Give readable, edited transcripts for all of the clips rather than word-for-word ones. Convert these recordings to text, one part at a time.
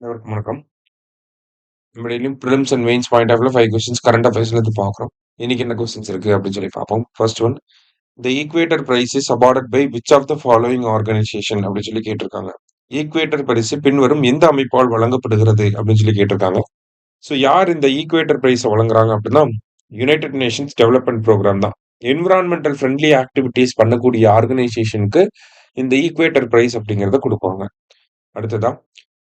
அனைவருக்கும் வணக்கம். நம்ம டெய்லியும் prelims and mains point of 5 questions current அஃபேர்ஸ்ல இருந்து பார்க்குறோம். இன்னைக்கு என்ன கொஸ்டின்ஸ் இருக்கு அப்படின்னு சொல்லி பார்ப்போம். First one, the equator prize is awarded by which of the following organisation அப்படின்னு சொல்லி கேட்டிருக்காங்க. ஈக்வேட்டர் பரிசு பின்வரும் எந்த அமைப்பால் வழங்கப்படுகிறது அப்படின்னு சொல்லி கேட்டிருக்காங்க. ஸோ யார் இந்த ஈக்வேட்டர் பிரைஸை வழங்குறாங்க அப்படின்னா யுனைடெட் நேஷன்ஸ் டெவலப்மெண்ட் ப்ரோக்ராம் தான். என்விரான்மெண்டல் ஃப்ரெண்ட்லி ஆக்டிவிட்டீஸ் பண்ணக்கூடிய ஆர்கனைசேஷனுக்கு இந்த ஈக்வேட்டர் பிரைஸ் அப்படிங்கிறத கொடுப்பாங்க. அடுத்ததா,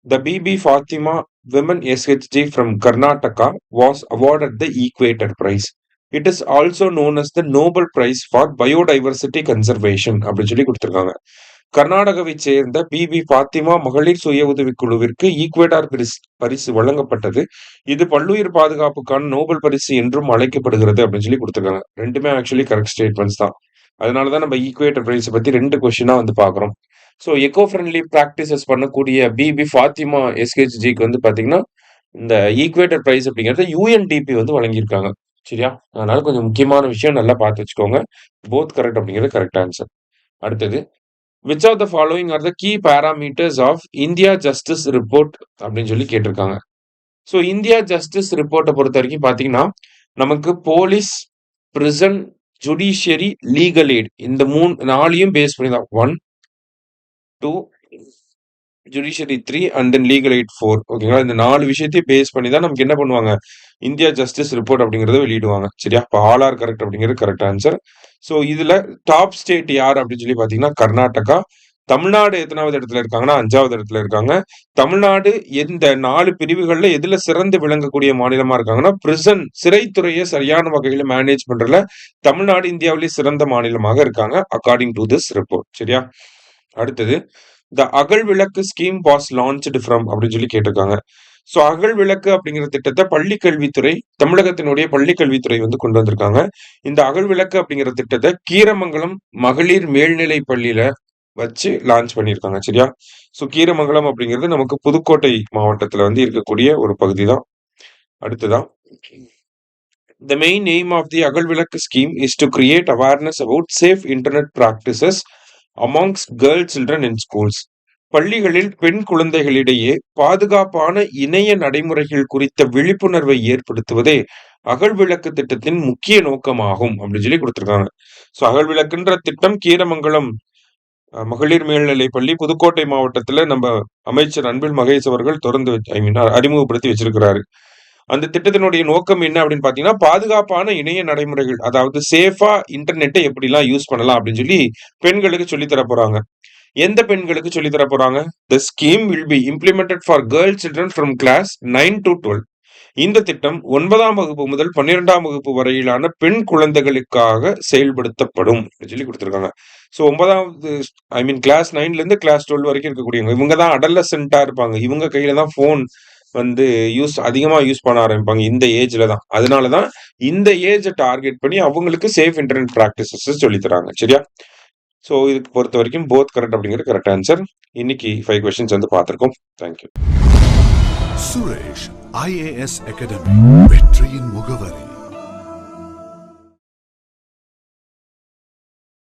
the BB Fatima Women SHG from Karnataka was awarded the Equator Prize. It is also known as the Nobel Prize for Biodiversity Conservation அப்படின்னு சொல்லி கொடுத்திருக்காங்க. கர்நாடகாவை சேர்ந்த பிபி பாத்திமா மகளிர் சுய உதவிக் குழுவிற்கு ஈக்வேட்டார் பரிசு வழங்கப்பட்டது. இது பல்லுயிர் பாதுகாப்புக்கான நோபல் பரிசு என்றும் அழைக்கப்படுகிறது அப்படின்னு சொல்லி கொடுத்திருக்காங்க. ரெண்டுமே ஆக்சுவலி கரெக்ட் ஸ்டேட்மெண்ட்ஸ் தான். அதனாலதான் நம்ம ஈக்வேட்டர் பிரைஸ் பத்தி 2 கொஸ்டினா வந்து பாக்குறோம். ஸோ எக்கோ ஃப்ரெண்ட்லி ப்ராக்டிசஸ் பண்ணக்கூடிய பிபி ஃபாத்திமா எஸ்ஹெச்ஜிக்கு வந்து பாத்தீங்கன்னா இந்த ஈக்வேட்டர் பிரைஸ் அப்படிங்கறத யூஎன்டிபி வந்து வழங்கியிருக்காங்க. சரியா? அதனால கொஞ்சம் முக்கியமான விஷயம் நல்லா பார்த்து வச்சுக்கோங்க. போத் கரெக்ட் அப்படிங்கிறது கரெக்ட் ஆன்சர். அடுத்தது, which of the following are the key parameters of India justice report அப்படின்னு சொல்லி கேட்டிருக்காங்க. ஸோ இந்தியா ஜஸ்டிஸ் ரிப்போர்ட்டை பொறுத்த வரைக்கும் பாத்தீங்கன்னா நமக்கு police, prison, judiciary, legal eight இந்த 4 பேஸ் பண்ணி தான் 1, 2, judiciary 3 and then legal eight 4. ஓகேங்களா? இந்த 4 விஷயத்தையும் பேஸ் பண்ணி தான் நமக்கு என்ன பண்ணுவாங்க, இந்தியா ஜஸ்டிஸ் ரிப்போர்ட் அப்படிங்கறத வெளியிடுவாங்க. சரியா? இப்போ ஆல் ஆர் கரெக்ட் அப்படிங்கிறது கரெக்ட் ஆன்சர். ஸோ இதுல டாப் ஸ்டேட் யார் அப்படின்னு சொல்லி பாத்தீங்கன்னா கர்நாடகா. தமிழ்நாடு எத்தனாவது இடத்துல இருக்காங்கன்னா 5வது இடத்துல இருக்காங்க. தமிழ்நாடு இந்த 4 பிரிவுகள்ல எதுல சிறந்து விளங்கக்கூடிய மாநிலமா இருக்காங்கன்னா பிரிசன் சிறைத்துறையை சரியான வகையில மேனேஜ் பண்றதுல தமிழ்நாடு இந்தியாவிலேயே சிறந்த மாநிலமாக இருக்காங்க அக்கார்டிங் டு திஸ் ரிப்போர்ட். சரியா? அடுத்தது, த அகல் விளக்கு ஸ்கீம் வாஸ் லான்ச்டு ஃப்ரம் அப்படின்னு சொல்லி கேட்டிருக்காங்க. ஸோ அகல் விளக்கு அப்படிங்கிற திட்டத்தை பள்ளிக்கல்வித்துறை, தமிழகத்தினுடைய பள்ளிக்கல்வித்துறை வந்து கொண்டு வந்திருக்காங்க. இந்த அகல் விளக்கு அப்படிங்கிற திட்டத்தை கீரமங்கலம் மகளிர் மேல்நிலை பள்ளியில வச்சு லான்ச் பண்ணியிருக்காங்க. சரியா? ஸோ கீரமங்கலம் அப்படிங்கிறது நமக்கு புதுக்கோட்டை மாவட்டத்துல வந்து இருக்கக்கூடிய ஒரு பகுதி தான். அடுத்ததான், the main aim of the அகல் விளக்கு scheme is to create awareness about safe internet practices amongst girl children in schools. பள்ளிகளில் பெண் குழந்தைகளிடையே பாதுகாப்பான இணைய நடைமுறைகள் குறித்த விழிப்புணர்வை ஏற்படுத்துவதே அகல் விளக்கு திட்டத்தின் முக்கிய நோக்கமாகும் அப்படின்னு சொல்லி கொடுத்திருக்காங்க. ஸோ அகல் விளக்குன்ற திட்டம் கீரமங்கலம் மகளிர் மேல்நிலை பள்ளி புதுக்கோட்டை மாவட்டத்துல நம்ம அமைச்சர் அன்பில் மகேஷ் அவர்கள் அறிமுகப்படுத்தி வச்சிருக்கிறாரு. அந்த திட்டத்தினுடைய நோக்கம் என்ன அப்படின்னு பாத்தீங்கன்னா பாதுகாப்பான இணைய நடைமுறைகள், அதாவது சேஃபா இன்டர்நெட்டை எப்படிலாம் யூஸ் பண்ணலாம் அப்படின்னு சொல்லி பெண்களுக்கு சொல்லி தர போறாங்க. எந்த பெண்களுக்கு சொல்லி தர போறாங்க? The scheme will be implemented for girl children from class 9 to 12. இந்த திட்டம் 9ஆம் வகுப்பு முதல் 12ஆம் வகுப்பு வரையிலான பெண் குழந்தைகளுக்காக செயல்படுத்தப்படும் சொல்லி கொடுத்திருக்காங்க. ஸோ 9வது கிளாஸ் 9ல இருந்து கிளாஸ் 12 வரைக்கும் இருக்கக்கூடியவங்க இவங்க தான் அடலசென்ட்டா இருப்பாங்க. இவங்க கையில தான் போன் வந்து அதிகமா யூஸ் பண்ண ஆரம்பிப்பாங்க இந்த ஏஜ்ல தான். அதனாலதான் இந்த ஏஜ் டார்கெட் பண்ணி அவங்களுக்கு சேஃப் இன்டர்நெட் பிராக்டிசஸ் சொல்லி தராங்க. சரியா? ஸோ இதுக்கு பொறுத்த வரைக்கும் போத் கரெக்ட் அப்படிங்கிறது கரெக்ட் ஆன்சர். இன்னைக்கு 5 கொஸ்டின்ஸ் வந்து பார்த்திருக்கோம். தேங்க்யூ. சுரேஷ் IAS அகாடமி வெற்றியின் முகவரி.